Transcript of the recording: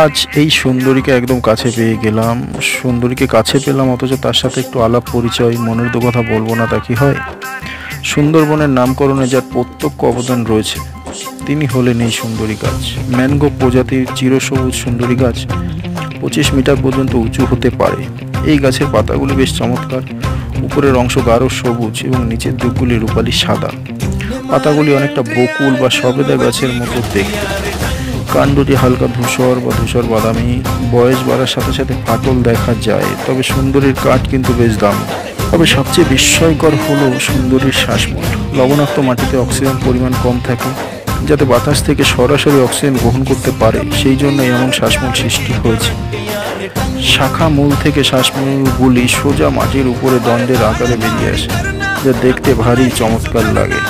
আজ এই সুন্দরীকে একদম কাছে পেয়ে গেলাম। সুন্দরীকে কাছে পেলাম, অথচ তার সাথে একটু আলাপ পরিচয়। মনের তো কথা বলবো না তা কি হয়? সুন্দরবনের নামকরণে যার প্রত্যক্ষ অবদান রয়েছে তিনি হলেন এই সুন্দরী গাছ। ম্যানগ্রো প্রজাতির চিরসবুজ সুন্দরী গাছ 25 মিটার পর্যন্ত উঁচু হতে পারে। এই গাছের পাতাগুলি বেশ চমৎকার। উপরের অংশ গাঢ় সবুজ এবং নিচের দিকগুলি রূপালি সাদা। পাতাগুলি অনেকটা বকুল বা সবেদা গাছের মতো দেখতে। কাণ্ডটি হালকা ধূসর বা ধূসর বাদামি। বয়স বাড়ার সাথে সাথে ফাটল দেখা যায়, তবে সুন্দরীর কাঠ কিন্তু বেশ দামি। তবে সবচেয়ে বিস্ময়কর হলো সুন্দরীর শ্বাসমূল। লবণাক্ত মাটিতে অক্সিজেন পরিমাণ কম থাকে, যাতে বাতাস থেকে সরাসরি অক্সিজেন গ্রহণ করতে পারে, সেই জন্য এমন শ্বাসমূল সৃষ্টি হয়েছে। শাখা মূল থেকে শ্বাসমূলগুলি সোজা মাটির উপরে দণ্ডের আকারে বেরিয়ে আসে, যা দেখতে ভারী চমৎকার লাগে।